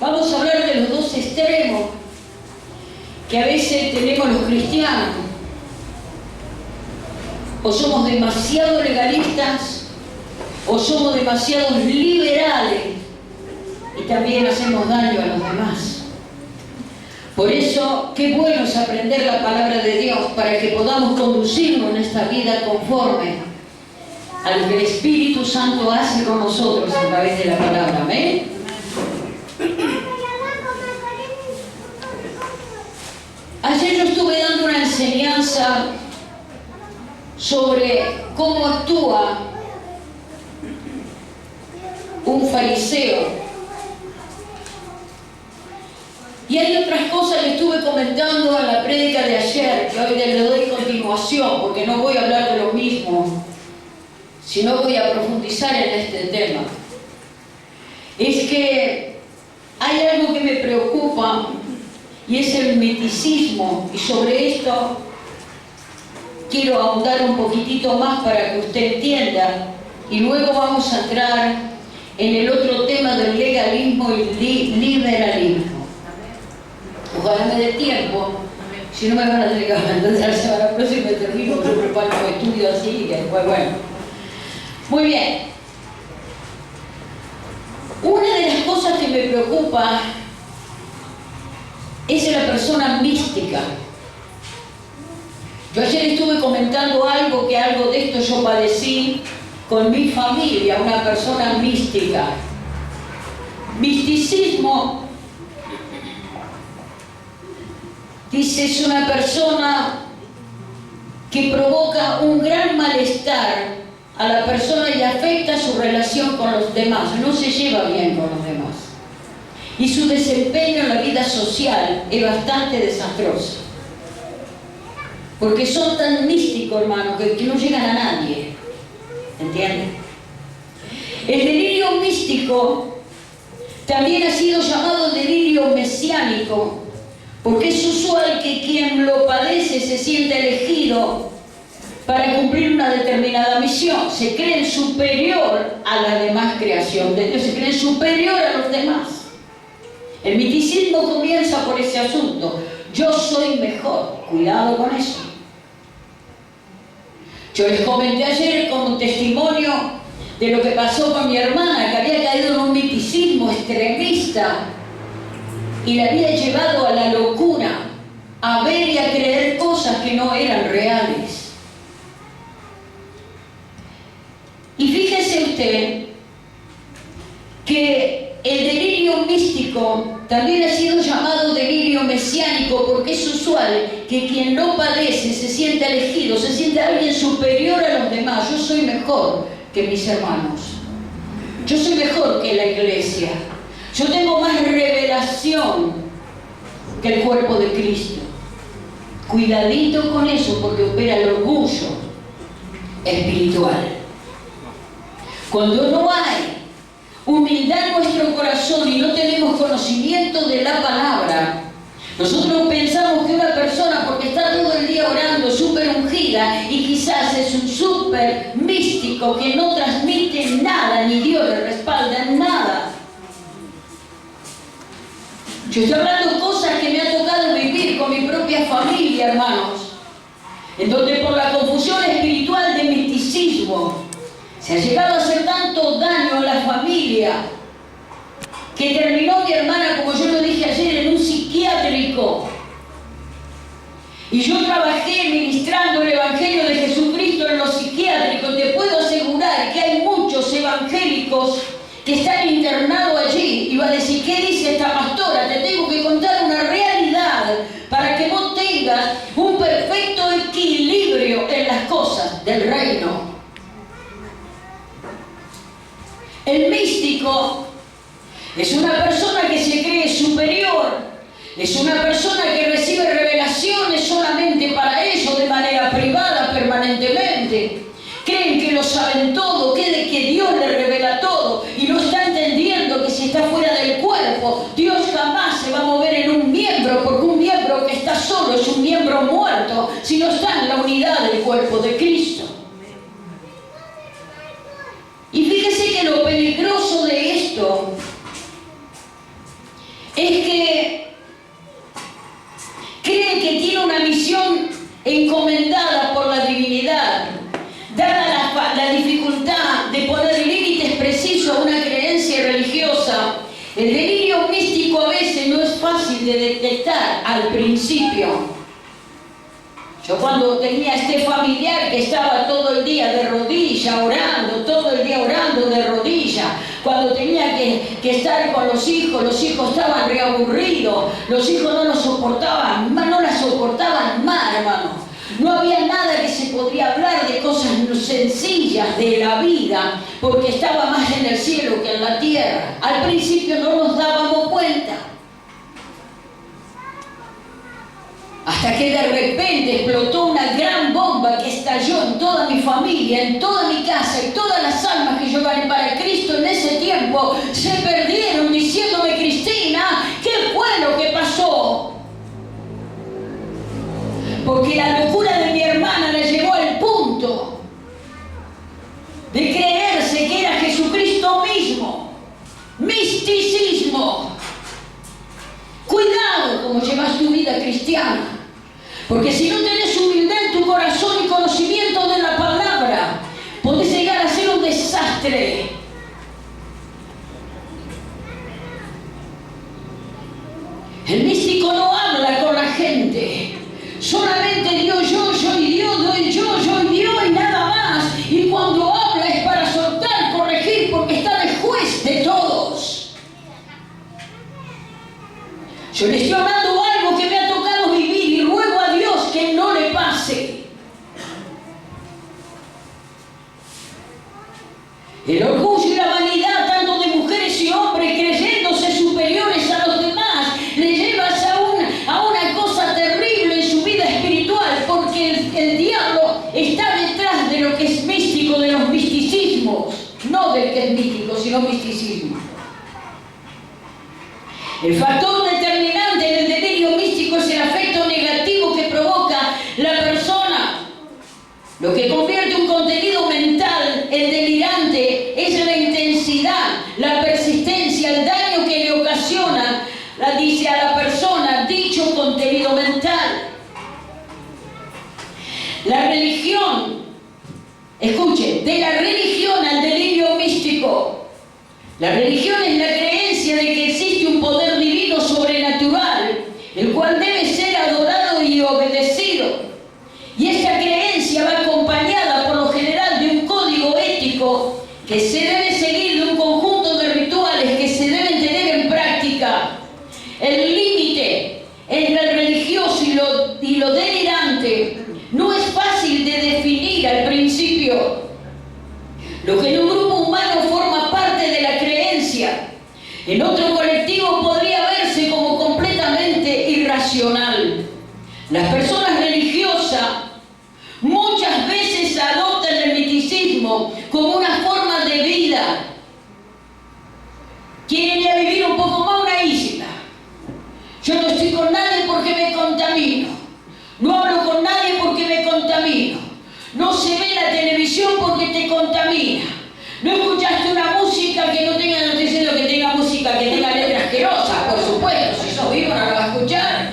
Vamos a hablar de los dos extremos que a veces tenemos los cristianos. O somos demasiado legalistas o somos demasiado liberales y también hacemos daño a los demás. Por eso, qué bueno es aprender la palabra de Dios para que podamos conducirnos en esta vida conforme a lo que el Espíritu Santo hace con nosotros a través de la palabra. ¿Amén? Ayer yo estuve dando una enseñanza sobre cómo actúa un fariseo. Y hay otras cosas que estuve comentando en la prédica de ayer, que hoy le doy continuación, porque no voy a hablar de lo mismo, sino voy a profundizar en este tema. Es que hay algo que me preocupa y es el miticismo, y sobre esto quiero ahondar un poquitito más para que usted entienda, y luego vamos a entrar en el otro tema del legalismo y liberalismo. Ojalá me dé tiempo, si no me van a tener que abandonar la semana próxima y termino, yo preparo un estudio así y después, bueno. Muy bien. Una de las cosas que me preocupa es la persona mística. Yo ayer estuve comentando algo de esto yo padecí con mi familia, una persona mística. Misticismo, dice, es una persona que provoca un gran malestar a la persona y afecta su relación con los demás, no se lleva bien con los demás. Y su desempeño en la vida social es bastante desastroso. Porque son tan místicos, hermano, que no llegan a nadie. ¿Entienden? El delirio místico también ha sido llamado delirio mesiánico, porque es usual que quien lo padece se sienta elegido para cumplir una determinada misión. Se creen superior a la demás creación de Dios, se creen superior a los demás. El miticismo comienza por ese asunto. Yo soy mejor. Cuidado con eso. Yo les comenté ayer como un testimonio de lo que pasó con mi hermana, que había caído en un miticismo extremista y la había llevado a la locura, a ver y a creer cosas que no eran reales. Y fíjese usted que el delirio místico también ha sido llamado delirio mesiánico, porque es usual que quien lo padece se sienta elegido, se siente alguien superior a los demás. Yo soy mejor que mis hermanos, yo soy mejor que la iglesia, yo tengo más revelación que el cuerpo de Cristo. Cuidadito con eso, porque opera el orgullo espiritual. Cuando no hay humildad en nuestro corazón y no tenemos conocimiento de la palabra, nosotros pensamos que una persona, porque está todo el día orando, súper ungida, y quizás es un súper místico que no transmite nada, ni Dios le respalda en nada. Yo estoy hablando de cosas que me ha tocado vivir con mi propia familia, hermanos, en donde por la confusión espiritual de misticismo se ha llegado a hacer tanto daño a la familia que terminó mi hermana, como yo lo dije ayer, en un psiquiátrico. Y yo trabajé ministrando el Evangelio de Jesucristo en los psiquiátricos. Te puedo asegurar que hay muchos evangélicos que están internados allí. Y va a decir, ¿qué dice esta pastora? Te tengo que contar una realidad para que vos tengas un perfecto equilibrio en las cosas del reino. El místico es una persona que se cree superior, es una persona que recibe revelaciones solamente para ellos, de manera privada, permanentemente. Creen que lo saben todo, que Dios les revela todo, y no está entendiendo que si está fuera del cuerpo, Dios jamás se va a mover en un miembro, porque un miembro que está solo es un miembro muerto, si no está en la unidad del cuerpo de Cristo. Y fíjese que lo peligroso de esto al principio. Yo cuando tenía este familiar que estaba todo el día de rodilla orando, todo el día orando de rodilla, cuando tenía que estar con los hijos estaban reaburridos, los hijos no lo soportaban más, no la soportaban más, hermano. No había nada que se podría hablar de cosas sencillas de la vida, porque estaba más en el cielo que en la tierra. Al principio no nos dábamos cuenta. Hasta que de repente explotó una gran bomba que estalló en toda mi familia, en toda mi casa, y todas las almas que yo gané para Cristo en ese tiempo se perdieron diciéndome: Cristina, ¿qué fue lo que pasó? Porque la locura de mi hermana la llevó al punto de creerse que era Jesucristo mismo. Misticismo. Cuidado cómo llevas tu vida cristiana, porque si no tenés humildad en tu corazón y conocimiento de la palabra, podés llegar a ser un desastre. El místico no habla con la gente, solamente Dios, yo y Dios, doy yo y Dios y nada más. Y cuando habla es para soltar, corregir, porque está de juez de todos. Yo le estoy hablando algo que me ha tocado vivir y ruego a Dios que no le pase. El orgullo y la vanidad, tanto de mujeres y hombres, creyéndose superiores a los demás, le llevas a una cosa terrible en su vida espiritual, porque el diablo está detrás de lo que es místico, de los misticismos, no del que es místico, sino misticismo. El factor determinante del delirio místico es el afecto negativo que provoca la persona. Lo que convierte un contenido mental en delirante es la intensidad, la persistencia, el daño que le ocasiona, dice a la persona, dicho contenido mental. La religión, escuche, de la religión al delirio místico. La religión es la creencia de que existe un poder divino sobrenatural, el cual debe ser adorado y obedecido. Y esta creencia va acompañada por lo general de un código ético que se debe seguir, de un conjunto de rituales que se deben tener en práctica. El límite entre el religioso y lo delirante no es fácil de definir al principio. Lo que en un grupo humano forma parte de la creencia, en otro colectivo podría verse como completamente irracional. Las personas religiosas muchas veces adoptan el misticismo como una forma de vida. Quieren ya vivir un poco más una isla. Yo no estoy con nadie porque me contamino. No hablo con nadie porque me contamino. No se ve la televisión porque te contamina. No escuchaste una música que no tenga, no estoy diciendo que tenga música que tenga letras asquerosas, por supuesto, si sos vivo no la vas a escuchar.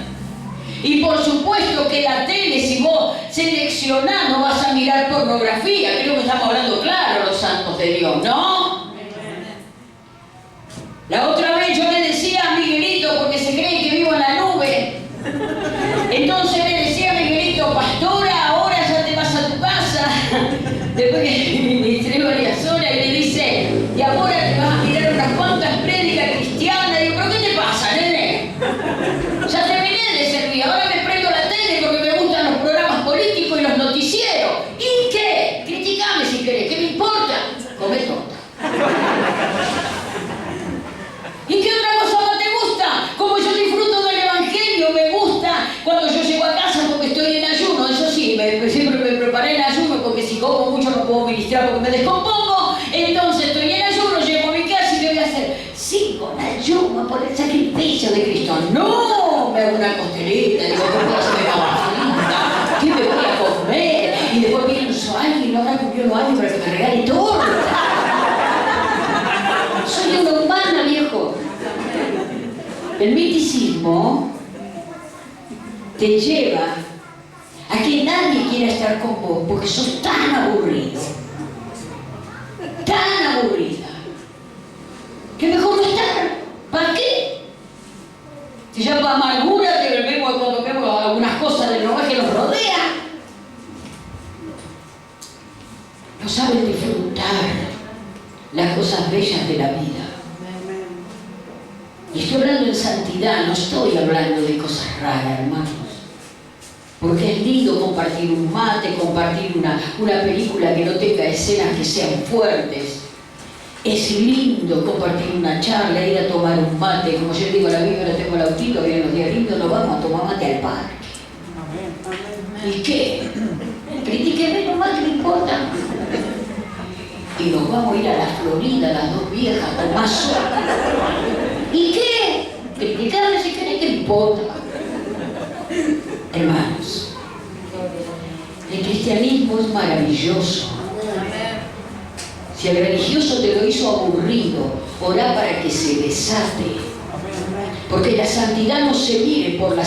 Y por supuesto que la tele, si vos seleccionás, no vas a mirar pornografía. Creo que estamos hablando claro los santos de Dios, ¿no? La otra vez yo le decía a Miguelito, porque se cree que vivo en la nube, entonces le decía a Miguelito: pastora, ahora ya te vas a tu casa. Después que ministré varias horas, y le dice: y ahora te vas a mirar unas cuantas prédicas cristianas. Digo: ¿pero qué te pasa, nene? Ya terminé de servir, ahora me prendo la tele porque me gustan los programas políticos y los noticieros. ¿Y qué? Criticame si querés, ¿qué me importa? Come torta. ¿Y qué otra cosa más te gusta? Como yo disfruto del evangelio, me gusta cuando yo llego a casa porque estoy en ayuno. Eso sí, siempre me preparé en ayuno, porque si como mucho no puedo ministrar porque me descompongo. Entonces estoy en ayuno, llego a mi casa y ¿qué voy a hacer? Sigo en ayuno por el sacrificio de Cristo. No, me hago una costelita, digo: ¿qué voy a hacer ahora? ¿Qué me voy a comer? Y después viene un sueño y no habrá cumplido los años para que me regale torta. Soy una humana, viejo. El misticismo te lleva a que nadie quiera estar con vos porque sos tan aburrido, tan aburrida, que mejor no estar. ¿Para qué? Si ya para amargura te volvemos a no saben disfrutar las cosas bellas de la vida. Y estoy hablando en santidad, no estoy hablando de cosas raras, hermanos. Porque es lindo compartir un mate, compartir una película que no tenga escenas que sean fuertes. Es lindo compartir una charla, ir a tomar un mate. Como yo digo, la Biblia, no tengo el autito, vienen los días lindos, nos vamos a tomar mate al parque. ¿Y qué? Critíqueme nomás, que no importa. Y nos vamos a ir a la Florida, las dos viejas, con más sol. ¿Y qué? Criticame si querés, que me importa. Hermanos, el cristianismo es maravilloso. Si el religioso te lo hizo aburrido, orá para que se desate. Porque la santidad no se mide por la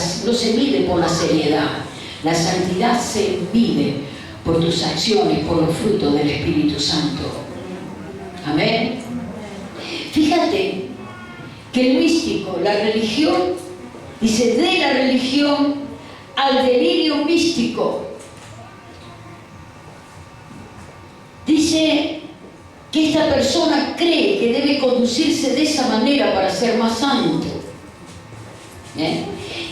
seriedad. La santidad se mide por tus acciones, por los frutos del Espíritu Santo. Amén. Fíjate que el místico, la religión, dice, de la religión al delirio místico. Dice que esta persona cree que debe conducirse de esa manera para ser más santo.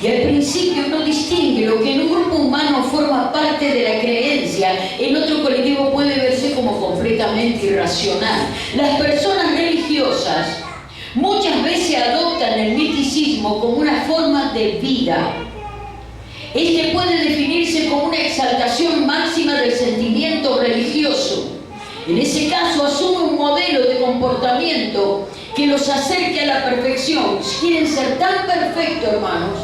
Y al principio no distingue lo que en un grupo humano forma parte de la creencia, en otro colectivo puede verse como completamente irracional. Las personas religiosas muchas veces adoptan el misticismo como una forma de vida. Este puede definirse como una exaltación máxima del sentimiento religioso. En ese caso asume un modelo de comportamiento que los acerque a la perfección. Quieren ser tan perfectos, hermanos,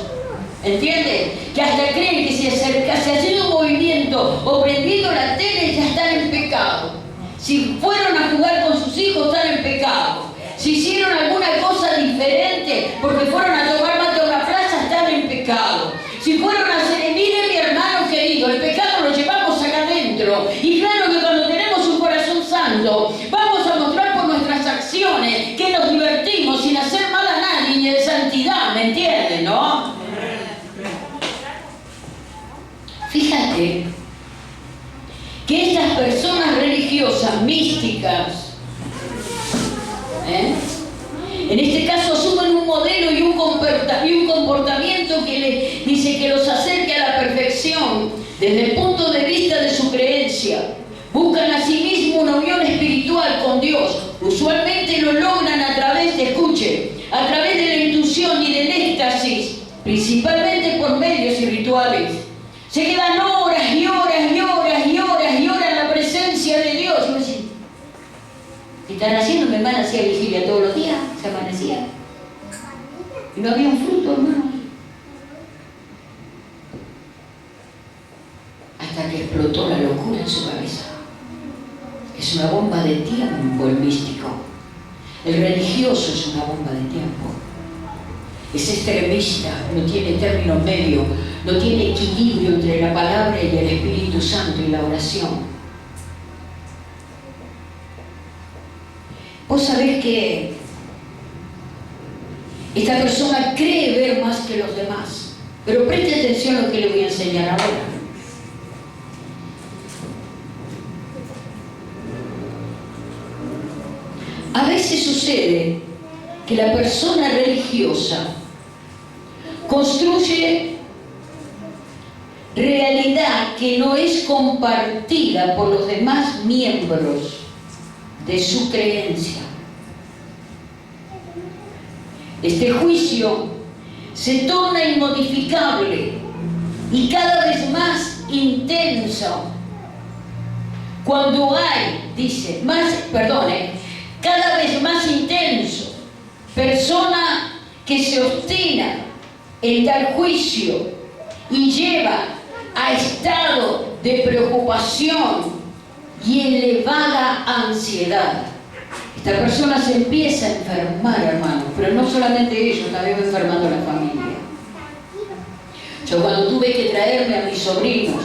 ¿entienden? Que hasta creen que si haciendo un movimiento o prendiendo la tele ya están en pecado. Si fueron a jugar con sus hijos están en pecado. Si hicieron alguna cosa diferente porque fueron a tomar mate a una plaza están en pecado. Si fueron a hacer, mire mi hermano querido, el pecado lo llevamos acá adentro. Y claro que cuando tenemos un corazón santo, vamos a mostrar por nuestras acciones que nos divertimos sin hacer mal a nadie ni en santidad, ¿me entienden, no? Fíjate que estas personas religiosas, místicas, en este caso asumen un modelo y un comportamiento que les dice que los acerque a la perfección desde el punto de vista de su creencia. Buscan a sí mismos una unión espiritual con Dios. Usualmente lo logran a través de la intuición y del éxtasis, principalmente por medios y rituales. Se quedan horas y horas y horas y horas y horas en la presencia de Dios. ¿Qué están haciendo? Mi hermana hacía vigilia todos los días, se amanecía. Y no había un fruto, hermano. Hasta que explotó la locura en su cabeza. Es una bomba de tiempo el místico. El religioso es una bomba de tiempo. Es extremista, no tiene término medio, no tiene equilibrio entre la palabra y el Espíritu Santo y la oración. Vos sabés que esta persona cree ver más que los demás, pero preste atención a lo que le voy a enseñar ahora. A veces sucede que la persona religiosa construye realidad que no es compartida por los demás miembros de su creencia. Este juicio se torna inmodificable y cada vez más intenso cuando hay, dice, cada vez más intenso, persona que se obstina en dar juicio y lleva a estado de preocupación y elevada ansiedad. Esta persona se empieza a enfermar, hermano, pero no solamente ellos, también va enfermando a la familia. Yo cuando tuve que traerme a mis sobrinos,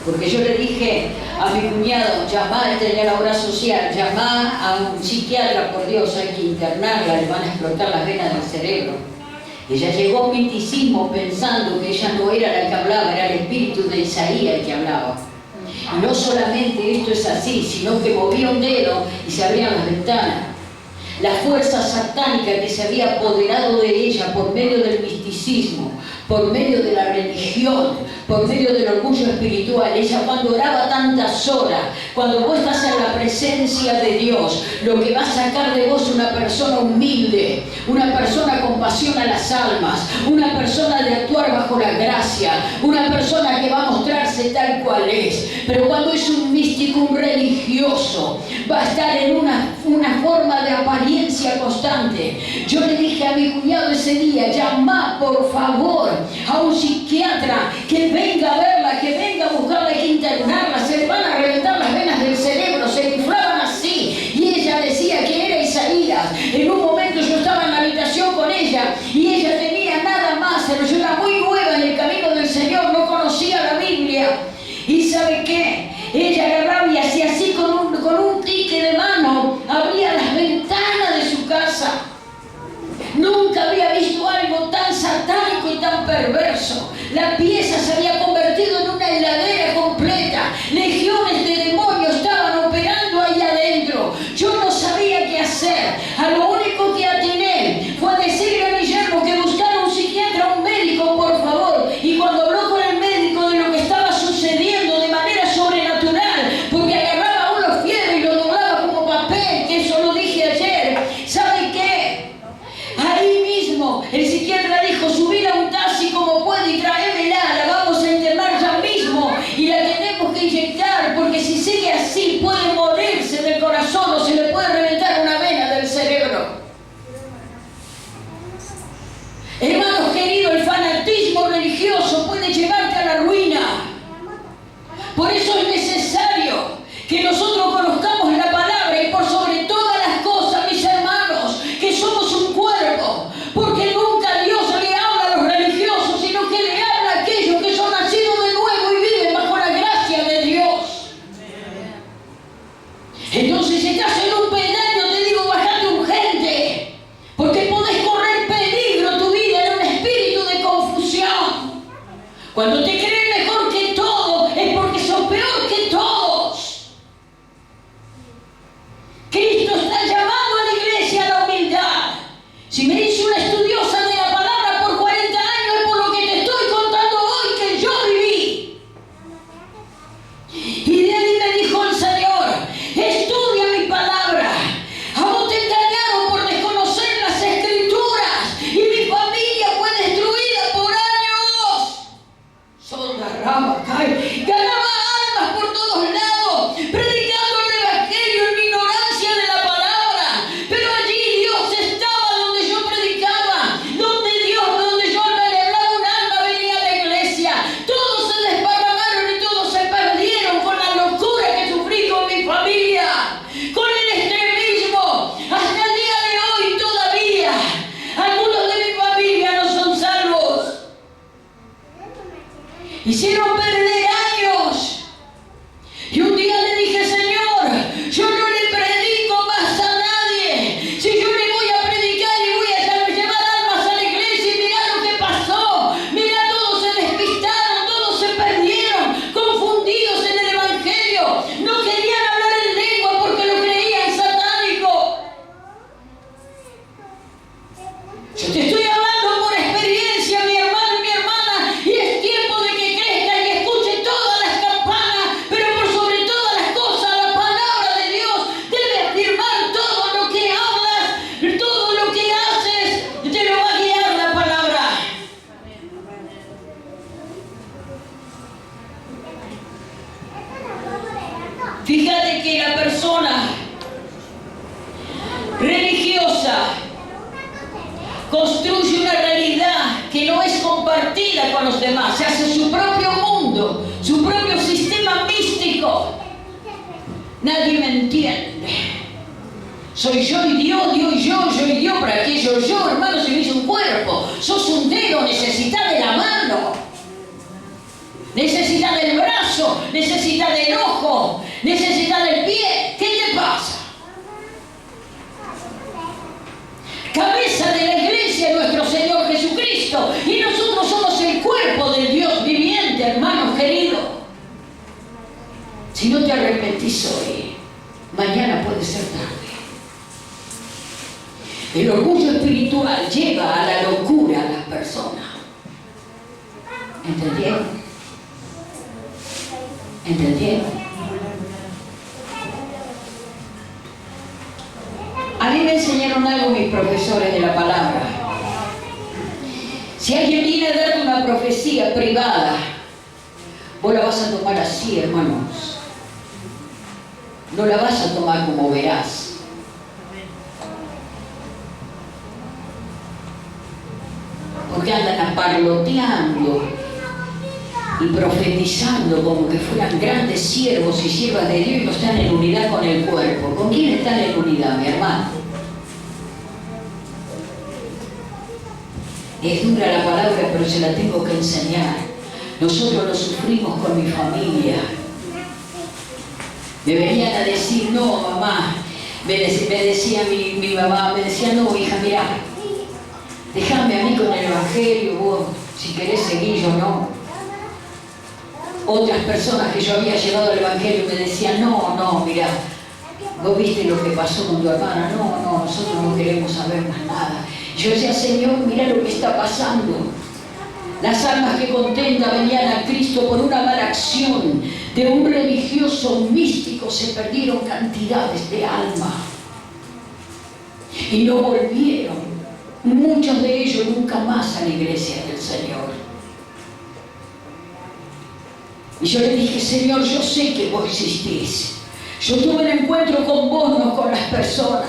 porque yo le dije a mi cuñado, llamá, él tenía la obra social, llamá a un psiquiatra, por Dios, hay que internarla, le van a explotar las venas del cerebro. Ella llegó a un misticismo pensando que ella no era la que hablaba, era el espíritu de Isaías el que hablaba. Y no solamente esto es así, sino que movía un dedo y se abrían las ventanas. La fuerza satánica que se había apoderado de ella por medio del misticismo, por medio de la religión, por medio del orgullo espiritual. Ella cuando oraba tantas horas, cuando vos estás en la presencia de Dios, lo que va a sacar de vos una persona humilde, una persona con pasión a las almas, una persona de actuar bajo la gracia, una persona que va a mostrarse tal cual es. Pero cuando es un místico, un religioso, va a estar en una forma de apariencia constante. Yo le dije a mi cuñado ese día, llama por favor a un psiquiatra que venga a verla, que venga a buscarla, que internarla, se le van a reventar las venas del cerebro, se le inflaban así. Y ella decía que era Isaías. En un momento yo estaba en la habitación con ella y ella tenía nada más, pero yo era muy nueva en el camino del Señor, no conocía la Biblia. ¿Y sabe qué? Ella agarraba y hacía así con un tique de mano, abría las ventanas de su casa. Nunca había visto algo tan satánico y tan perverso. La pieza se había convertido en una heladera completa. Legiones de demonios estaban operando ahí adentro. Yo no sabía qué hacer. A lo único que atiné fue a decirle a mi yerno que buscara un psiquiatra, un médico, por favor. Y cuando habló con el médico de lo que estaba sucediendo de manera sobrenatural, porque agarraba a unos fierros y lo doblaba como papel, que eso lo dije ayer. ¿Sabe qué? Ahí mismo el psiquiatra dijo, subir a un taxi como puede y tráemela, la vamos a internar ya mismo y la tenemos que inyectar, porque si sigue así puede morirse del corazón o se le puede reventar una vena del cerebro. Hermanos queridos, el fanatismo religioso puede llevarte a la ruina. Por eso es necesario que nosotros conozcamos la palabra y por sobre todas las cosas, mis hermanos, que somos un cuerpo, porque nunca Dios le habla a los religiosos, sino que le habla a aquellos que son nacidos de nuevo y viven bajo la gracia de Dios. Entonces, si estás en un pedaño, te digo, bajate urgente, porque podés correr peligro tu vida en un espíritu de confusión. Cuando te crees mejor que todo, es porque sos peor que todos. Cristo está llamando a la iglesia a la humildad. Si me dice una estudiosa de la palabra por 40 años, es por lo que te estoy contando hoy que yo viví. Y de ahí me dijo el Señor, estudia mi palabra. A vos te engañaron por desconocer las escrituras y mi familia fue destruida por años. Son las ramas, ganaba almas por todos lados, predicando el evangelio en mi ignorancia de la palabra. Pero allí Dios estaba donde yo predicaba, donde yo le hablaba un alma, venía a la iglesia. Todos se desparramaron y todos se perdieron con la locura que sufrí con mi familia, con el extremismo. Hasta el día de hoy todavía algunos de mi familia no son salvos. Hicieron perder años. Y un día le dije, Señor, yo no le predico más a nadie. Si yo le voy a predicar y voy a llevar almas a la iglesia, y mirá lo que pasó. Mirá, todos se despistaron, todos se perdieron, confundidos en el evangelio. No querían hablar en lengua porque lo creían satánico. Yo te estoy hablando por experiencia, mi hermano y mi hermana, y es tiempo de que crezca y escuche todas las campanas, pero por sobre todas las cosas, la palabra de Dios debe afirmar todo lo que hablas, todo lo que haces, te lo va a guiar la palabra. Fíjate que la persona religiosa construye una realidad que no es compartida con los demás, se hace su propio mundo, su propio sistema místico. Nadie me entiende. Soy yo y Dios, Dios y yo y Dios. ¿Para qué yo, hermano? Se me hizo un cuerpo. Sos un dedo, necesitas de la mano, necesitas del brazo, necesitas del ojo, necesitas del pie. ¿Qué te pasa? Cabeza de la iglesia nuestro Señor Jesucristo, y nosotros somos el cuerpo del Dios viviente, hermanos queridos. arrepentís hoy, mañana puede ser tarde. El orgullo espiritual lleva a la locura a las personas. ¿Entendieron? ¿Entendieron? A mí me enseñaron algo mis profesores de la palabra. Si alguien viene a darte una profecía privada, vos la vas a tomar así, hermanos. No la vas a tomar como verás. Porque andan aparloteando y profetizando como que fueran grandes siervos y siervas de Dios y no están en unidad con el cuerpo. ¿Con quién están en unidad, mi hermano? Es dura la palabra, pero se la tengo que enseñar. Nosotros lo sufrimos con mi familia. Me venían a decir, no, mamá. Me decía mi mamá, me decía, no, hija, mirá, déjame a mí con el Evangelio, vos, si querés seguir, yo no. Otras personas que yo había llevado al Evangelio me decían, no, mirá, vos viste lo que pasó con tu hermana, no, nosotros no queremos saber más nada. Yo decía, Señor, mirá lo que está pasando. Las almas que contenta venían a Cristo por una mala acción de un religioso místico, se perdieron cantidades de almas y no volvieron. Muchos de ellos nunca más a la iglesia del Señor. Y yo le dije, Señor, yo sé que vos existís. Yo tuve un encuentro con vos, no con las personas.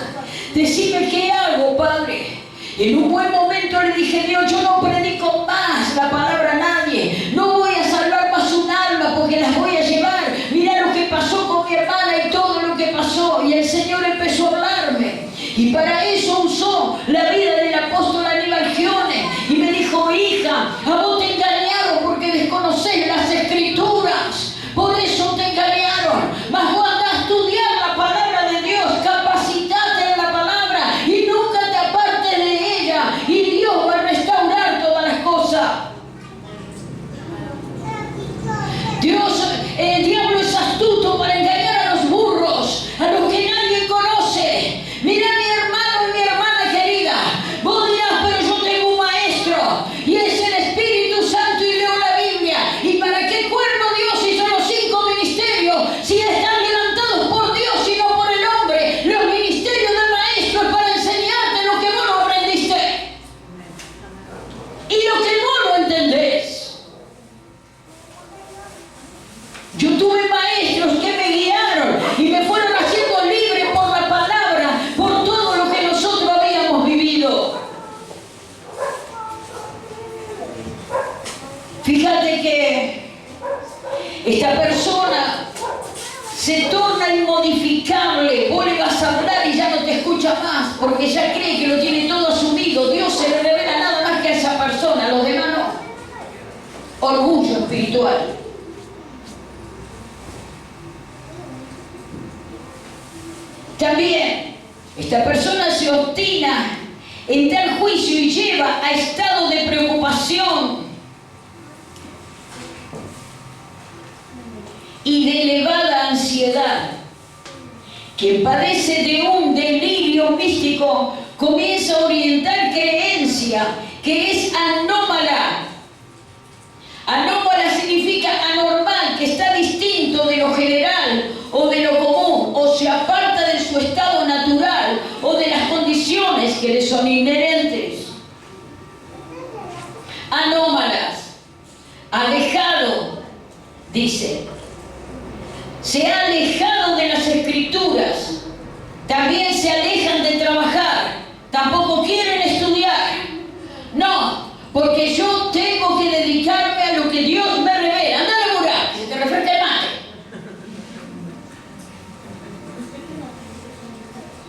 Decime qué hago, Padre. Y en un buen momento le dije, Dios, yo no predico más la palabra a nadie. No voy a salvar más un alma porque las voy a llevar. Mirá lo que pasó con mi hermana y todo lo que pasó. Y el Señor empezó a hablarme. Y para eso usó la vida del apóstol Aníbal Gione. Y me dijo, hija, a vos te engañaron porque desconocés las escrituras. Por eso te engañaron. Mas vos andás a estudiar la palabra de Dios. Capacitate en la palabra y nunca te apartes de ella. Y Dios va a restaurar todas las cosas. El diablo es astuto para engañar a los burros, a los que nadie conoce. Mira mi hermano y mi hermana querida. Vos dirás, pero yo tengo un maestro y es el Espíritu Santo y leo la Biblia. ¿Y para qué cuerno Dios hizo los 5 ministerios si están levantados por Dios y no por el hombre? Los ministerios del maestro es para enseñarte lo que vos no aprendiste y lo que vos no entendés. Yo tuve maestros que me guiaron y me fueron haciendo libre por la palabra, por todo lo que nosotros habíamos vivido. Fíjate que esta persona se torna inmodificable. Vos le vas a hablar y ya no te escucha más porque ya cree que lo tiene todo asumido. Dios se le revela nada más que a esa persona, los demás no. Orgullo espiritual. También, esta persona se obstina en tal juicio y lleva a estado de preocupación y de elevada ansiedad. Quien padece de un delirio místico comienza a orientar creencia que es anómala. Anómala significa anormal, que está distinto de lo general o de lo común, o se aparta de su estado natural o de las condiciones que le son inherentes. Anómalas, alejado, dice, se ha alejado de las escrituras, también se alejan de trabajar, tampoco quieren estudiar. No, porque yo tengo que dedicarme a lo que Dios me revela. Anda a laburar, que se te refresca el mate.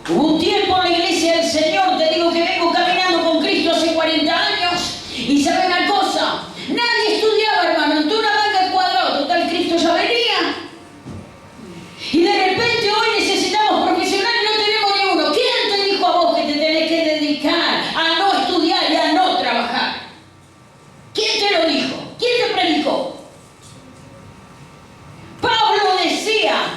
Hubo un tiempo en la iglesia del Señor, te digo que vengo caminando con Cristo hace 40 años, y sabe una cosa, nadie estudiaba, hermano, en una banca cuadrada, total Cristo ya venía. Y de repente hoy necesitamos profesionales, no tenemos ni uno. ¿Quién te dijo a vos que te tenés que dedicar a no estudiar y a no trabajar? ¿Quién te lo dijo? ¿Quién te predicó? Pablo decía,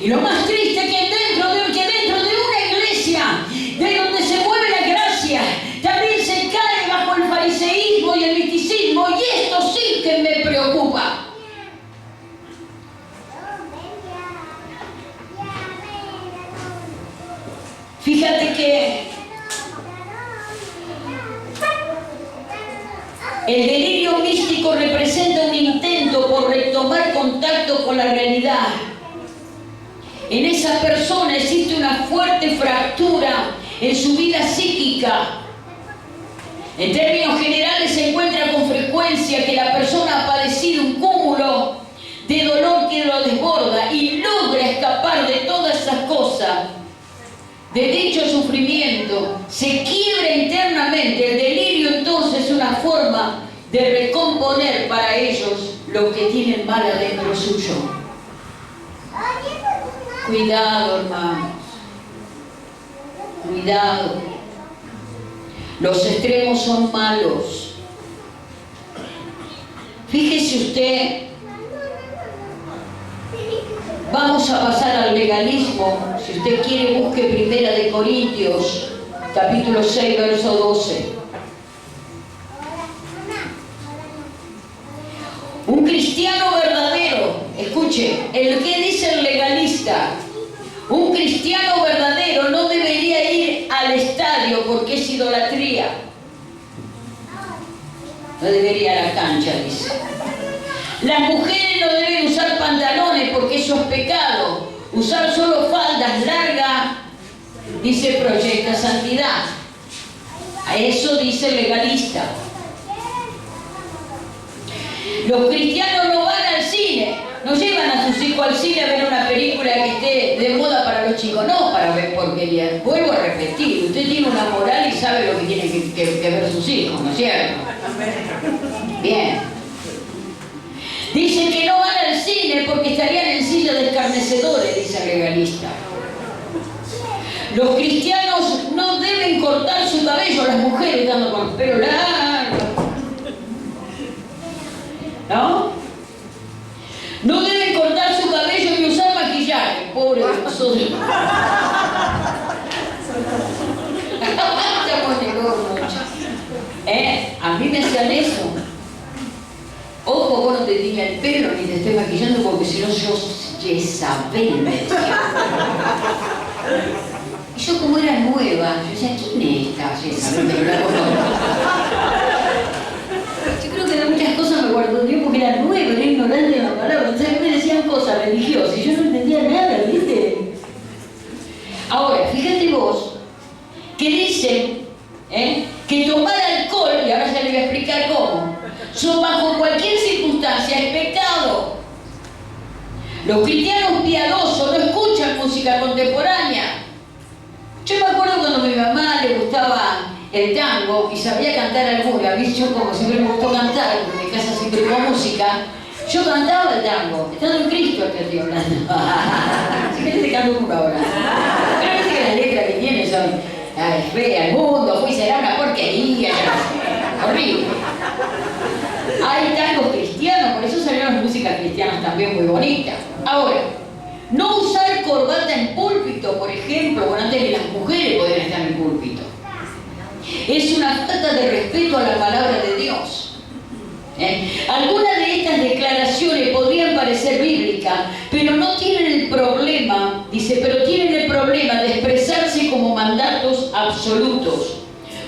Y lo más triste es que dentro de una iglesia, de donde se mueve la gracia, también se cae bajo el fariseísmo y el misticismo, y esto sí que me preocupa. Fíjate que el delirio místico representa un intento por retomar contacto con la realidad. En esa persona existe una fuerte fractura en su vida psíquica. En términos generales se encuentra con frecuencia que la persona ha padecido un cúmulo de dolor que lo desborda y logra escapar de todas esas cosas, de dicho sufrimiento, se quiebra internamente. El delirio entonces es una forma de recomponer para ellos lo que tienen mal adentro suyo. Cuidado, hermanos, cuidado. Los extremos son malos. Fíjese usted, vamos a pasar al legalismo. Si usted quiere, busque Primera de Corintios, capítulo 6, verso 12. Un cristiano verdadero, escuche, el que dice el legalista, un cristiano verdadero no debería ir al estadio porque es idolatría. No debería ir a la cancha, dice. Las mujeres no deben usar pantalones porque eso es pecado. Usar solo faldas largas, dice, proyecta santidad. A eso dice el legalista. Los cristianos no van al cine, no llevan a sus hijos al cine a ver una película que esté de moda para los chicos, no para ver porquerías. Vuelvo a repetir, usted tiene una moral y sabe lo que tiene que ver sus hijos, ¿no es cierto? Bien. Dicen que no van al cine porque estarían en silla de escarnecedores, dice el legalista. Los cristianos no deben cortar su cabello, las mujeres dando con los pelos largos. ¿No? No deben cortar su cabello ni usar maquillaje, pobre de nosotros. A mí me hacían eso. Ojo, vos no te tiñas el pelo ni te estés maquillando porque si no yo Jezabel, me decía. Y yo como era nueva, yo decía, ¿quién es esta Jezabel? Pero la yo creo que de muchas cosas me guardó Dios porque era nueva, era ignorante de la palabra. Entonces me decían cosas religiosas y yo no entendía nada, ¿viste? Ahora, fíjate vos, que dicen que tomar alcohol, y ahora ya le voy a explicar cómo, bajo cualquier circunstancia es pecado. Los cristianos piadosos no escuchan música contemporánea. Yo me acuerdo cuando a mi mamá le gustaba el tango y sabía cantar alguna, ¿viste? Yo como siempre me gustó cantar, porque en mi casa siempre tuvo música, yo cantaba el tango, estando en Cristo que estoy hablando. Si querés te canto una ahora. Pero viste que las letras que tiene son, ay, fea, el mundo, fui, será una porquería, horrible. Hay tangos cristianos, por eso salieron las músicas cristianas también muy bonitas. Ahora, no usar corbata en púlpito, por ejemplo, bueno, antes que las mujeres podían estar en el púlpito. Es una falta de respeto a la palabra de Dios. Algunas de estas declaraciones podrían parecer bíblicas, pero no tienen el problema, dice, pero tienen el problema de expresarse como mandatos absolutos,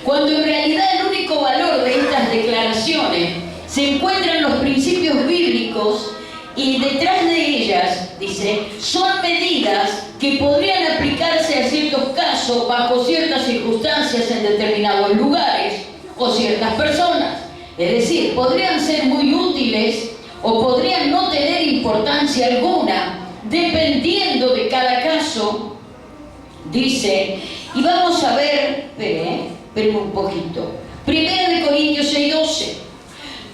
cuando en realidad el único valor de estas declaraciones se encuentra en los principios bíblicos y detrás de ellas, dice, son medidas que podrían aplicarse a ciertos casos, bajo ciertas circunstancias en determinados lugares o ciertas personas. Es decir, podrían ser muy útiles o podrían no tener importancia alguna, dependiendo de cada caso, dice. Y vamos a ver, esperen un poquito. 1 Corintios 6:12.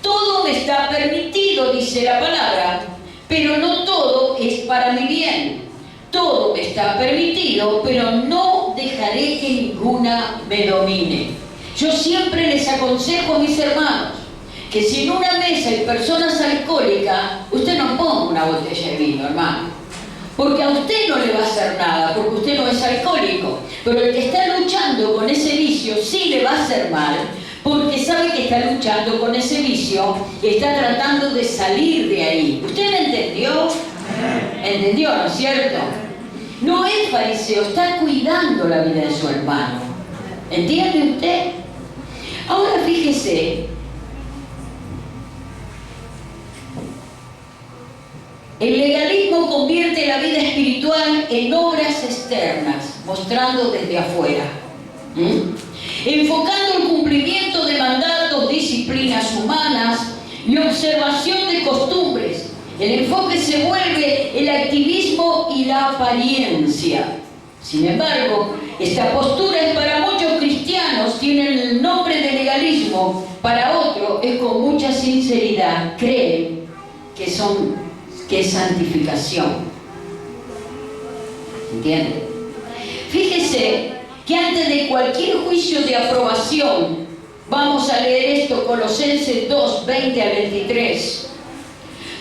Todo me está permitido, dice la palabra, pero no todo es para mi bien. Todo me está permitido, pero no dejaré que ninguna me domine. Yo siempre les aconsejo a mis hermanos que si en una mesa hay personas alcohólicas, usted no ponga una botella de vino, hermano. Porque a usted no le va a hacer nada, porque usted no es alcohólico. Pero el que está luchando con ese vicio sí le va a hacer mal, porque sabe que está luchando con ese vicio y está tratando de salir de ahí. ¿Usted me entendió? ¿Entendió, no es cierto? No es fariseo, está cuidando la vida de su hermano. ¿Entiende usted? Ahora fíjese, el legalismo convierte la vida espiritual en obras externas, mostrando desde afuera, enfocando el cumplimiento de mandatos, disciplinas humanas y observación de costumbres. El enfoque se vuelve el activismo y la apariencia. Sin embargo, esta postura es para muchos cristianos, tiene el nombre de legalismo, para otros es con mucha sinceridad, creen que es santificación. ¿Entienden? Fíjese que antes de cualquier juicio de aprobación, vamos a leer esto, Colosenses 2, 20 al 23.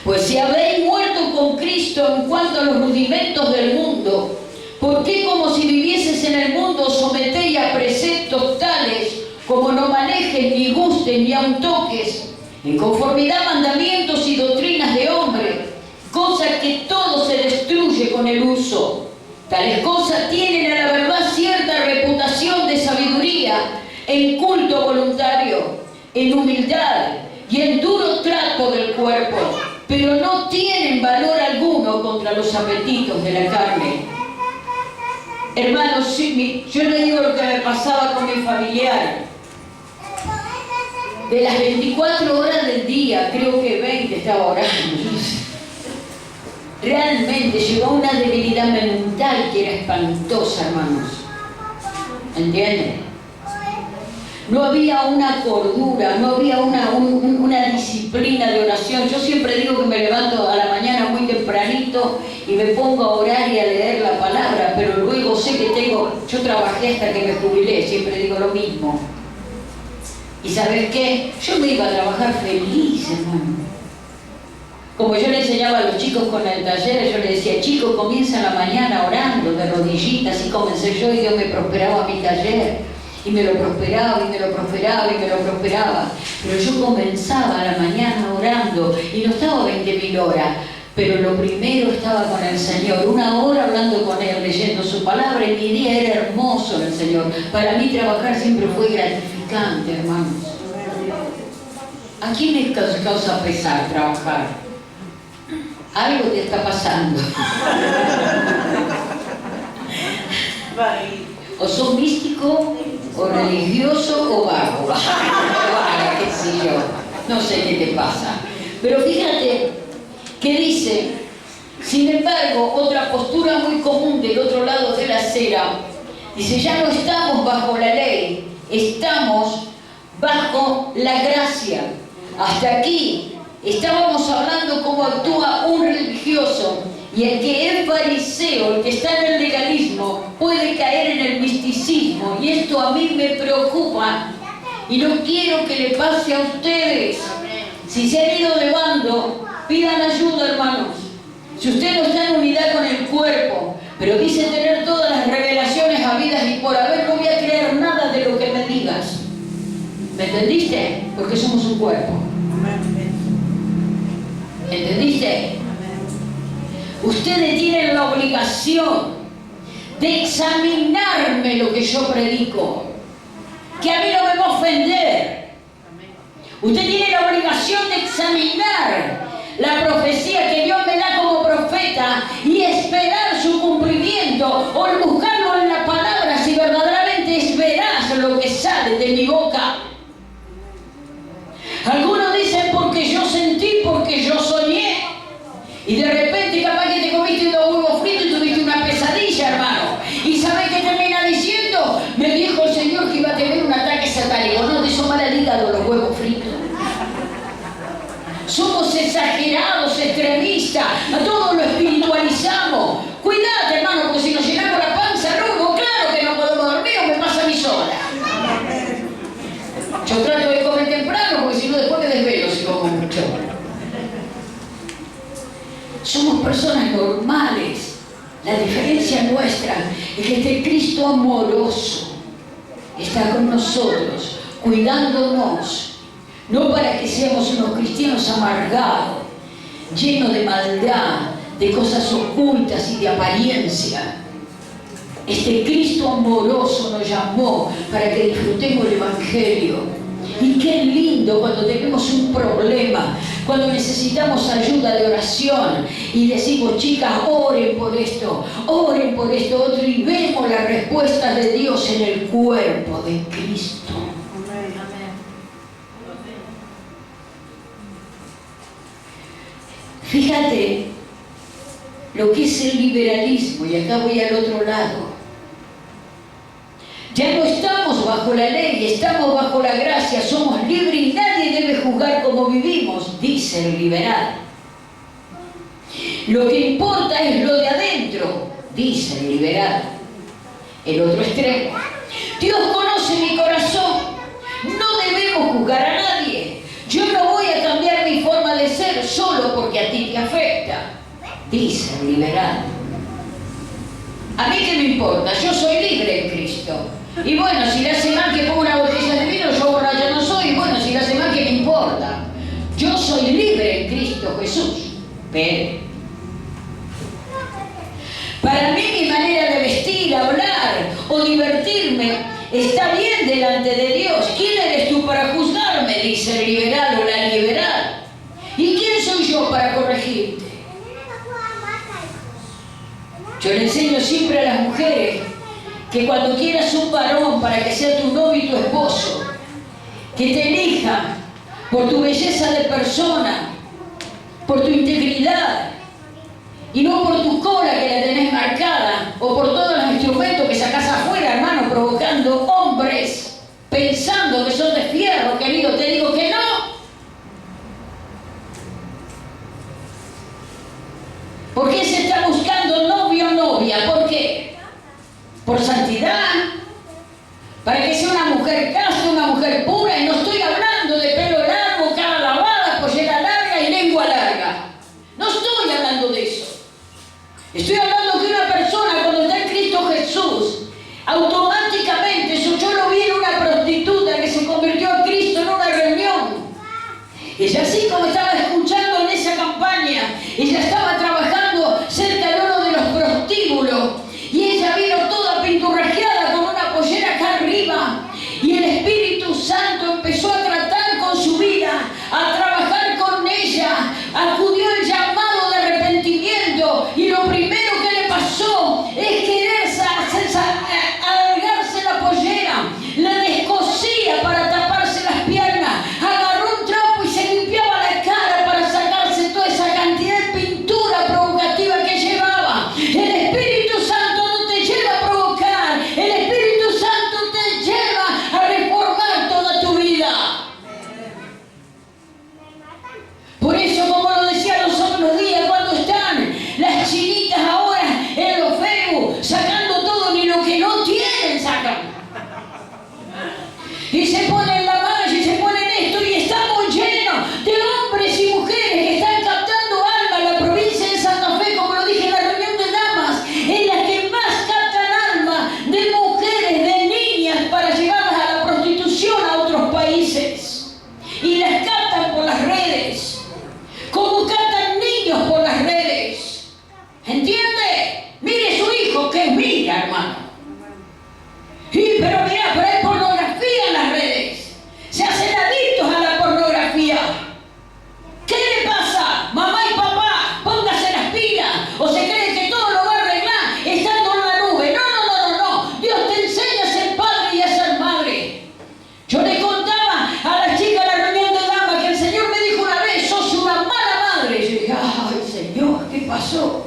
Pues si habéis muerto con Cristo en cuanto a los rudimentos del mundo, ¿por qué como si vivieses en el mundo os sometéis a preceptos tales como no manejes, ni gustes, ni aun toques, en conformidad a mandamientos y doctrinas de hombre, cosas que todo se destruye con el uso? Tales cosas tienen a la verdad cierta reputación de sabiduría, en culto voluntario, en humildad y en duro trato del cuerpo, pero no tienen valor alguno contra los apetitos de la carne. Hermanos, yo le digo lo que me pasaba con mi familiar. De las 24 horas del día, creo que 20 estaba orando. Realmente llegó a una debilidad mental que era espantosa, hermanos. ¿Entienden? No había una cordura, no había una disciplina de oración. Yo siempre digo que me levanto a la mañana muy tempranito y me pongo a orar y a leer la palabra, pero luego sé que yo trabajé hasta que me jubilé, siempre digo lo mismo. ¿Y sabes qué? Yo me iba a trabajar feliz, hermano. Como yo le enseñaba a los chicos con el taller, yo le decía, chicos, comiencen la mañana orando de rodillitas, y comencé yo y Dios me prosperaba mi taller. Y me lo prosperaba, y me lo prosperaba, y me lo prosperaba. Pero yo comenzaba a la mañana orando, y no estaba 20.000 horas, pero lo primero estaba con el Señor, 1 hora hablando con Él, leyendo su palabra, y mi día era hermoso en el Señor. Para mí trabajar siempre fue gratificante, hermanos. ¿A quién le causa pesar trabajar? Algo te está pasando. O sos místico, o religioso, o vago. Qué sé yo. No sé qué te pasa. Pero fíjate que dice, sin embargo, otra postura muy común del otro lado de la acera, dice, ya no estamos bajo la ley, estamos bajo la gracia. Hasta aquí estábamos hablando cómo actúa un religioso, y el que es fariseo, el que está en el legalismo, puede caer en el misticismo, y esto a mí me preocupa y no quiero que le pase a ustedes. Si se han ido de bando, pidan ayuda, hermanos. Si usted no está en unidad con el cuerpo, pero dice tener todas las revelaciones habidas y por haber, no voy a creer nada de lo que me digas. ¿Me entendiste? Porque somos un cuerpo. ¿Entendiste? Ustedes tienen la obligación de examinarme lo que yo predico, que a mí no me va a ofender. Usted tiene la obligación de examinar la profecía que Dios me da como profeta y esperar su cumplimiento, o buscarlo en la palabra si verdaderamente es veraz lo que sale de mi boca. Algunos dicen porque yo sentí, porque yo soñé, y de repente capaz que te comiste unos huevos fritos y tuviste una pesadilla, hermano. ¿Y sabes qué termina diciendo? Me dijo el Señor que iba a tener un ataque satánico. No, de eso mal al hígado los huevos fritos. Somos exagerados, extremistas, a todo lo espiritualizamos. Cuidate, hermano, porque si nos llenamos la panza luego, claro que no podemos dormir, o me pasa a mí sola. Yo trato de comer temprano, porque si no después me desvelo si como mucho. Somos personas normales. La diferencia nuestra es que este Cristo amoroso está con nosotros, cuidándonos, no para que seamos unos cristianos amargados, llenos de maldad, de cosas ocultas y de apariencia. Este Cristo amoroso nos llamó para que disfrutemos el Evangelio. Y qué lindo cuando tenemos un problema, cuando necesitamos ayuda de oración y decimos, chicas, oren por esto otro, y vemos la respuesta de Dios en el cuerpo de Cristo. Fíjate lo que es el liberalismo, y acá voy al otro lado. Ya no estamos bajo la ley, estamos bajo la gracia, somos libres y nadie debe juzgar como vivimos, dice el liberal. Lo que importa es lo de adentro, dice el liberal. El otro extremo. Dios conoce mi corazón, no debemos juzgar a nadie. Yo no voy a cambiar mi forma de ser solo porque a ti te afecta, dice el liberal. A mí qué me importa, yo soy libre en Cristo. Y bueno, si le hace mal que ponga una botella de vino, yo borracha no soy. Bueno, si le hace mal, ¿qué me importa? Yo soy libre en Cristo Jesús. Pero para mí mi manera de vestir, hablar o divertirme está bien delante de Dios. ¿Quién eres tú para juzgarme?, dice el liberal o la liberal. ¿Y quién soy yo para corregirte? Yo le enseño siempre a las mujeres que cuando quieras un varón para que sea tu novio y tu esposo, que te elija por tu belleza de persona, por tu integridad, y no por tu cola que la tenés marcada, o por todos los instrumentos que sacás afuera, hermano, provocando hombres, pensando que son de fierro, querido, te digo que no. ¿Por qué se está buscando novio o novia? ¿Por qué? ¿Por santidad? Para que sea una mujer casta, una mujer pura, y no estoy hablando de pelo largo, cara lavada, pollera larga y lengua larga. No estoy hablando de eso. Estoy hablando que una persona cuando está en Cristo Jesús, automáticamente, eso yo lo vi en una prostituta que se convirtió a Cristo en una reunión. Ella así como estaba escuchando en esa campaña, ella estaba trabajando cerca de uno de los prostíbulos y ella vino toda pinturrajeada con una pollera acá arriba y el Espíritu Santo empezó a tratar con su vida, a trabajar con ella, acudió el llamado de arrepentimiento y lo primero que le pasó es querer alargarse la pollera, la descosía para taparse las piernas, agarró un trapo y se limpiaba la cara para sacarse toda esa cantidad de pintura provocativa que llevaba. El Espíritu Santo no te lleva a provocar, el Espíritu Santo te lleva a reformar toda tu vida. Por eso, como lo decía los otros días, cuando están las chinitas ahora en los Facebook sacando todo, ni lo que no tienen sacan. Y se ponen la malla y se ponen esto, y estamos llenos de hombres y mujeres que están captando almas en la provincia de Santa Fe, como lo dije en la reunión de damas, en la que más captan almas de mujeres, de niñas, para llevarlas a la prostitución a otros países. Y las captan por las redes, como captan niños por las redes. ¿Entiende? Mire su hijo, que mira, hermano. Y pero mira, pero hay pornografía en las redes. Se hacen adictos a la pornografía. ¿Qué le pasa? Mamá y papá, póngase las pilas. ¿O se cree que todo lo va a arreglar estando en la nube? No. Dios te enseña a ser padre y a ser madre. Yo le contaba a la chica en la reunión de damas que el Señor me dijo una vez, sos una mala madre. Y yo dije, ay Señor, ¿qué pasó?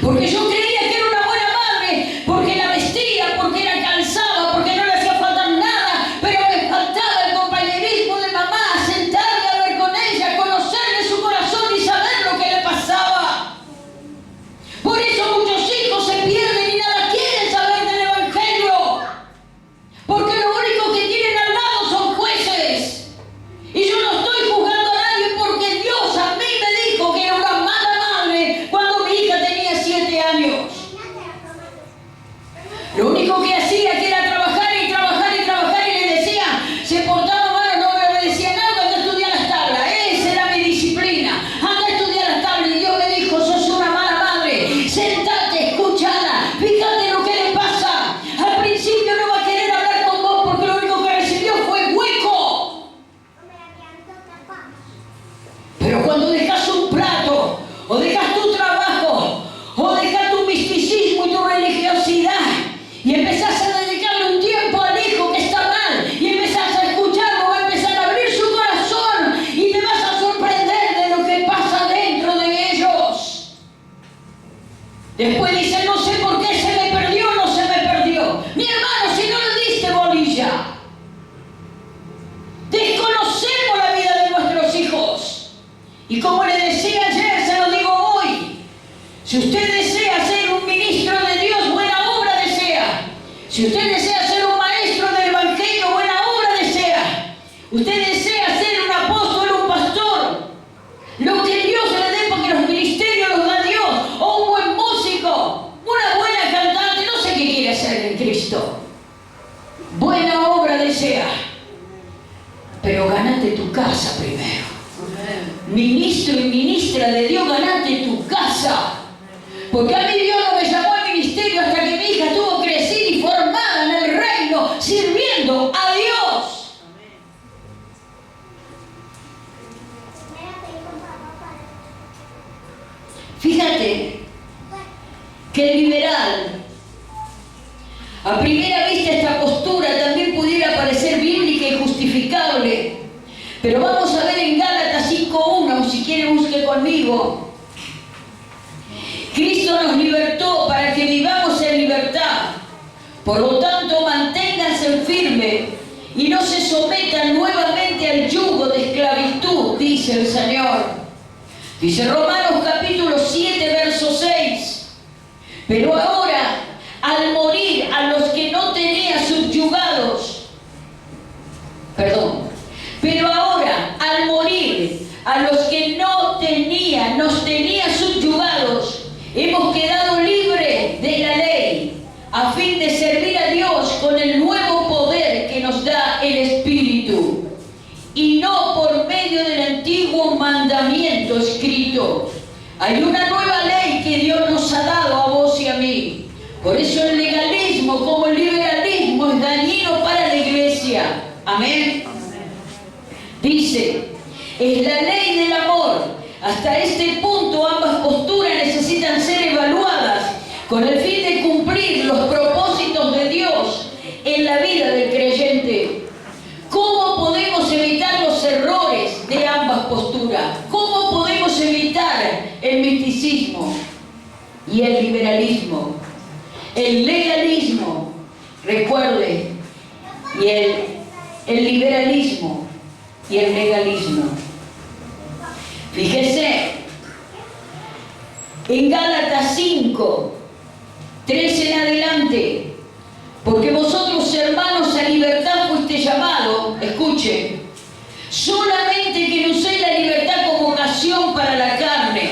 Porque yo creía que era una buena madre, porque la vestía, porque la calzaba, porque no le hacía falta nada, pero me faltaba el compañerismo de mamá, sentarme a hablar con ella, conocerle su corazón y saber lo que le pasaba. Por eso muchos hijos se pierden y nada quieren saber del Evangelio, porque lo único que tienen al lado son jueces. Y yo no estoy juzgando a nadie, porque Dios a mí me dijo que era una mala madre cuando mi hija tenía 7 años. Después dice, no sé por qué se me perdió, no se me perdió. Mi hermano, si no le diste bolilla. Desconocemos la vida de nuestros hijos. Y como le decía ayer, se lo digo hoy. Si usted desea ser un ministro de Dios, buena obra desea. Si usted desea ser un maestro del Evangelio, buena obra desea. Usted desea ser un apóstol, un pastor. Lo que Dios le dé, porque los ministerios los da Dios. O un buen músico, una buena cantante, no sé qué quiere hacer en Cristo. Buena obra desea. Pero ganate tu casa primero. Ministro y ministra de Dios, ganate tu casa. Porque a mí Dios no me llamó al ministerio hasta que mi hija estuvo crecida y formada en el reino, sirviendo a Dios. Fíjate que el liberal, a primera vista esta postura también pudiera parecer bíblica y justificable. Pero vamos a ver en Gálatas 5:1, si quiere busque conmigo. Cristo nos libertó para que vivamos en libertad. Por lo tanto, manténganse firmes y no se sometan nuevamente al yugo de esclavitud, dice el Señor. Dice Romanos capítulo 7, verso 6. Pero ahora, al morir a los que no tenía subyugados, pero ahora, al morir a los que nos tenía subyugados, hemos quedado libres de la ley, a fin de servir a Dios con el nuevo poder que nos da el Espíritu, y no por medio del antiguo mandamiento escrito. Hay una nueva ley que Dios nos ha dado a vos y a mí. Por eso el legalismo, como el liberalismo, es dañino para la iglesia. Amén. Dice, es la ley del amor. Hasta este punto ambas posturas necesitan ser evaluadas con el fin de cumplir los propósitos de Dios en la vida del creyente. ¿Cómo podemos evitar los errores de ambas posturas? ¿Cómo podemos evitar el misticismo y el liberalismo? El legalismo, recuerde, y el liberalismo y el legalismo. Fíjese, en Gálatas 5, 13 en adelante, porque vosotros, hermanos, a libertad fuiste llamados, escuche, solamente que no uséis la libertad como ocasión para la carne,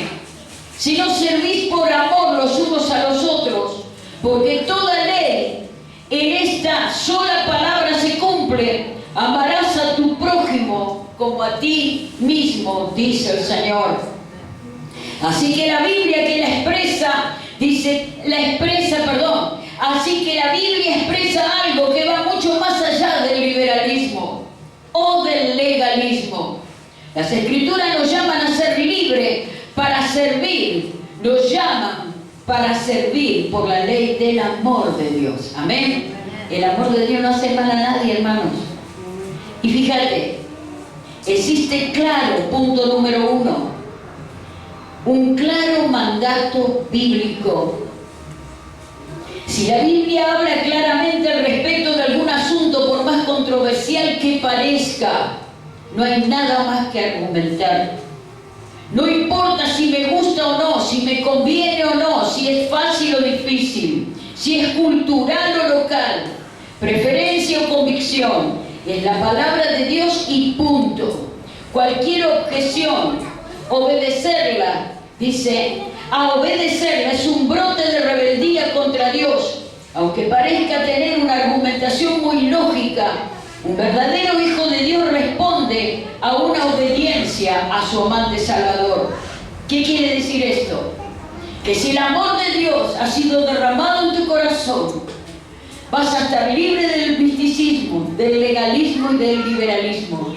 sino servís por amor los unos a los otros, porque toda ley en esta sola palabra se cumple: amarás a tu prójimo como a ti mismo, dice el Señor. Así que la Biblia que así que la Biblia expresa algo que va mucho más allá del liberalismo o del legalismo. Las Escrituras nos llaman a ser libres para servir, nos llaman para servir por la ley del amor de Dios. Amén. El amor de Dios no hace mal a nadie, hermanos. Y fíjate, existe claro, punto número 1, un claro mandato bíblico. Si la Biblia habla claramente al respecto de algún asunto, por más controversial que parezca, no hay nada más que argumentar. No importa si me gusta o no, si me conviene o no, si es fácil o difícil, si es cultural o local, preferencia o convicción, es la palabra de Dios y punto. Cualquier objeción, obedecerla, dice, a obedecerla es un brote de rebeldía contra Dios, aunque parezca tener una argumentación muy lógica. Un verdadero hijo de Dios responde a una obediencia a su amante Salvador. ¿Qué quiere decir esto? Que si el amor de Dios ha sido derramado en tu corazón, vas a estar libre del misticismo, del legalismo y del liberalismo.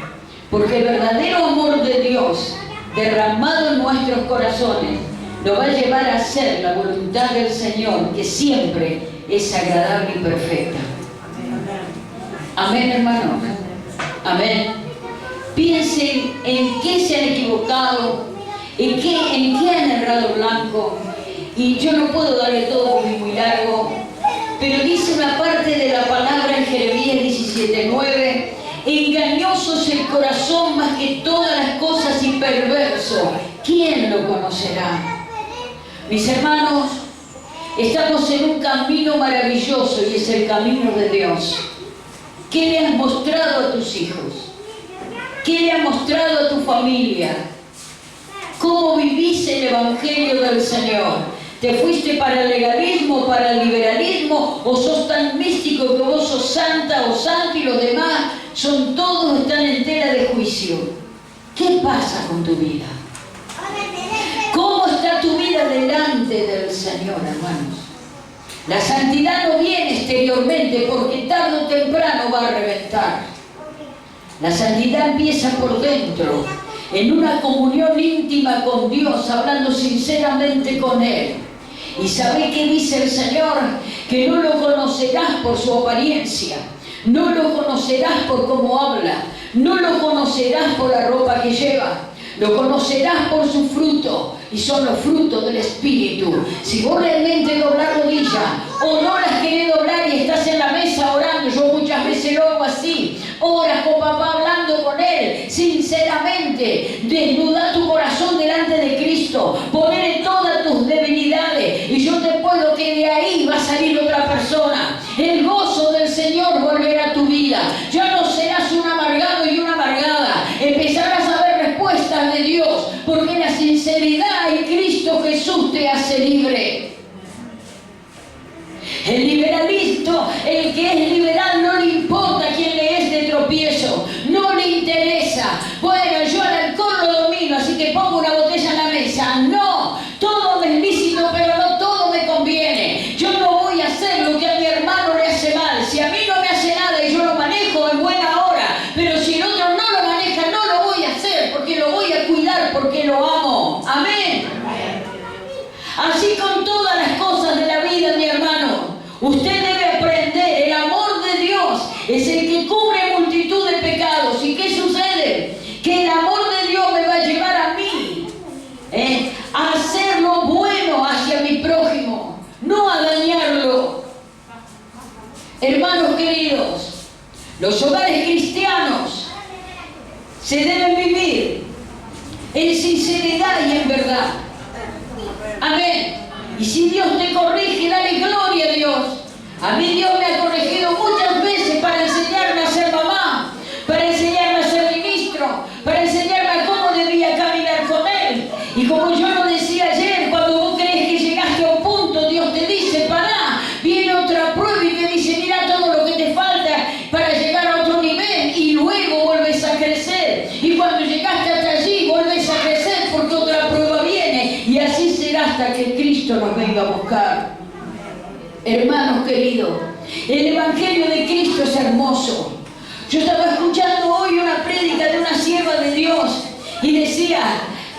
Porque el verdadero amor de Dios derramado en nuestros corazones nos va a llevar a hacer la voluntad del Señor, que siempre es agradable y perfecta. Amén, hermanos. Amén. Piensen en qué se han equivocado, en qué han errado blanco, y yo no puedo darle todo porque es muy largo, pero dice una parte de la palabra en Jeremías 17:9, engañoso es el corazón más que todas las cosas y perverso, ¿quién lo conocerá? Mis hermanos, estamos en un camino maravilloso y es el camino de Dios. ¿Qué le has mostrado a tus hijos? ¿Qué le has mostrado a tu familia? ¿Cómo vivís el Evangelio del Señor? ¿Te fuiste para el legalismo, para el liberalismo, o sos tan místico que vos sos santa o santo y los demás todos están en tela de juicio? ¿Qué pasa con tu vida? ¿Cómo está tu vida delante del Señor, hermanos? La santidad no viene exteriormente porque tarde o temprano va a reventar. La santidad empieza por dentro, en una comunión íntima con Dios, hablando sinceramente con Él. ¿Y sabe qué dice el Señor? Que no lo conocerás por su apariencia, no lo conocerás por cómo habla, no lo conocerás por la ropa que lleva, lo conocerás por su fruto, y son los frutos del Espíritu. Si vos realmente doblás rodilla o no las querés doblar y estás en la mesa orando, yo muchas veces lo hago así, oras con papá hablando con Él, sinceramente, desnuda tu corazón delante de Cristo, ponerle todas tus debilidades, y yo te puedo que de ahí va a salir otra persona. El gozo del Señor volverá a tu vida, ya no serás un amargado y una amargada, empezarás a ver respuestas de Dios, porque la sinceridad en Cristo Jesús te hace libre. El liberalismo, el que es liberal, no le importa quién le es de tropiezo, no le interesa. Bueno, yo el alcohol lo domino, así que pongo una botella en la mesa. No, todo me es lícito, pero no todo me conviene. Yo no voy a hacer lo que a mi hermano le hace mal. Si a mí no me hace nada y yo lo manejo en buena hora, pero si el otro no lo maneja, no lo voy a hacer, porque lo voy a cuidar, porque lo amo. Amén. Así con todas las cosas de la vida, mi hermano. Usted debe aprender, el amor de Dios es el que cubre multitud de pecados. ¿Y qué sucede? Que el amor de Dios me va a llevar a mí a hacer lo bueno hacia mi prójimo, no a dañarlo. Hermanos queridos, los hogares cristianos se deben vivir en sinceridad y en verdad. Amén. Y si Dios te corrige, dale gloria a Dios. A mí Dios me ha corregido muchas veces para enseñarme a ser mamá, para enseñarme a ser ministro, para enseñarme a cómo debía caminar con Él. Y como yo lo decía ayer, cuando vos crees que llegaste a un punto, Dios te dice, pará, viene otra prueba y te dice, mira todo lo que te falta para llegar a otro nivel, y luego vuelves a crecer. Y cuando llegaste hasta allí, vuelves a crecer porque otra prueba viene, y así será hasta que Cristo nos venga a buscar. Hermanos queridos, el Evangelio de Cristo es hermoso. Yo estaba escuchando hoy una prédica de una sierva de Dios y decía,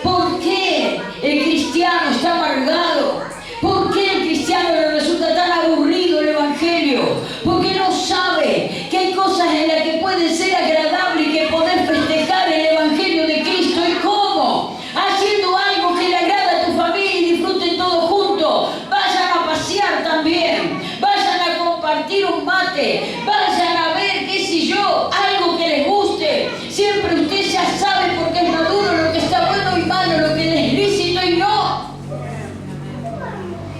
¿por qué el cristiano está amargado? ¿Por qué el cristiano le resulta tan aburrido el Evangelio? Porque no sabe que hay cosas en las que puede ser agradable y que poder festejar el Evangelio de Cristo. ¿Y cómo? Haciendo algo que le agrada a tu familia y disfruten todos juntos. Vayan a pasear también, vayan a compartir un mate, vayan a ver, qué sé yo, algo que les guste. Siempre usted ya sabe porque es maduro lo que está bueno y malo, lo que es lícito y no.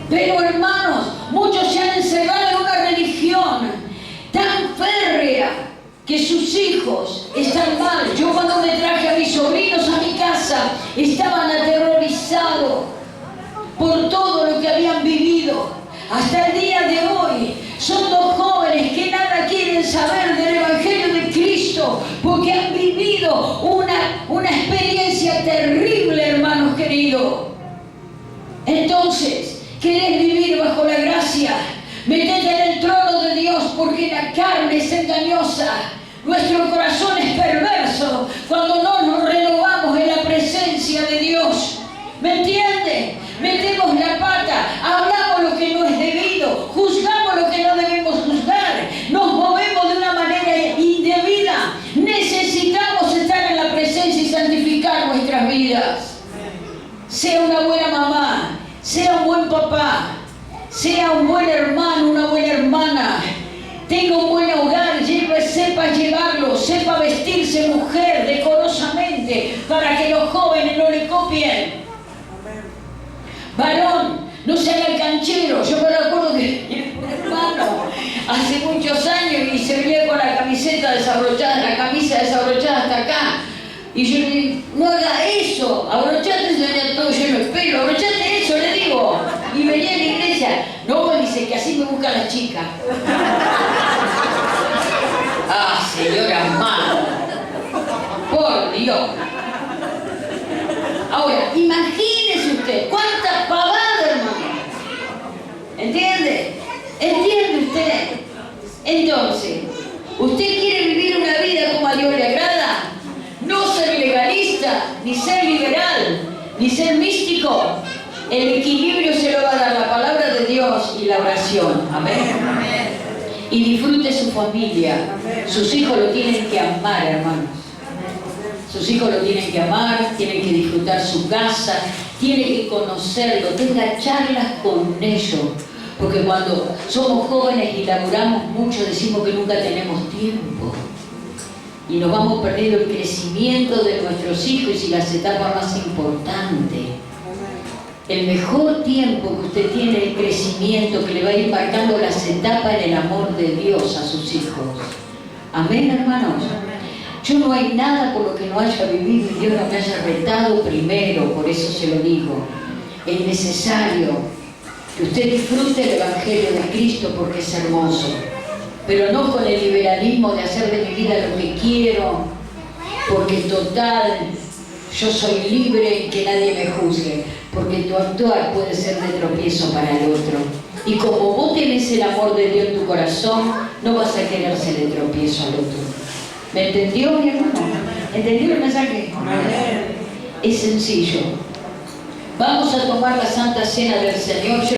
Pero hermanos, muchos se han encerrado en una religión tan férrea que sus hijos están mal. Yo cuando me traje a mis sobrinos a mi casa, estaban aterrorizados por todo lo que habían vivido. Hasta el día de hoy son dos jóvenes que nada quieren saber del Evangelio de Cristo porque han vivido una experiencia terrible, hermanos queridos. Entonces, ¿querés vivir bajo la gracia? Métete en el trono de Dios, porque la carne es engañosa, nuestro corazón es perverso cuando no nos renovamos en la presencia de Dios. ¿Me entiende? Metemos la pata, hablamos lo que no es debido, juzgamos lo que no debemos juzgar, nos movemos de una manera indebida. Necesitamos estar en la presencia y santificar nuestras vidas. Sea una buena mamá, sea un buen papá, sea un buen hermano, una buena hermana, tenga un buen hogar, sepa llevarlo, sepa vestirse mujer decorosamente para que los jóvenes no le copien. Varón, no se haga el canchero. Yo me acuerdo que un hermano hace muchos años y se venía con la camiseta desabrochada, la camisa desabrochada hasta acá. Y yo le digo, no haga eso, abrochate, se venía todo lleno de pelo, abrochate eso, le digo. Y venía a la iglesia, no, dice que así me busca la chica. Ah, señora amada, por Dios. Ahora, imagínese usted, cuánta pavada, hermano. ¿Entiende? ¿Entiende usted? Entonces, ¿usted quiere vivir una vida como a Dios le agrada? No ser legalista, ni ser liberal, ni ser místico. El equilibrio se lo va a dar la palabra de Dios y la oración. Amén. Y disfrute su familia. Sus hijos lo tienen que amar, hermanos. Sus hijos lo tienen que amar, tienen que disfrutar su casa, tienen que conocerlo, tenga charlas con ellos. Porque cuando somos jóvenes y laburamos mucho, decimos que nunca tenemos tiempo. Y nos vamos perdiendo el crecimiento de nuestros hijos y las etapas más importantes. El mejor tiempo que usted tiene, el crecimiento que le va a ir marcando las etapas en el amor de Dios a sus hijos. Amén, hermanos. Yo no hay nada por lo que no haya vivido y Dios no me haya retado primero, por eso se lo digo. Es necesario que usted disfrute el Evangelio de Cristo porque es hermoso, pero no con el liberalismo de hacer de mi vida lo que quiero, porque total, yo soy libre y que nadie me juzgue, porque tu actuar puede ser de tropiezo para el otro. Y como vos tenés el amor de Dios en tu corazón, no vas a querer ser de tropiezo al otro. ¿Me entendió, mi hermano? ¿Entendió el mensaje? Es sencillo. Vamos a tomar la Santa Cena del Señor.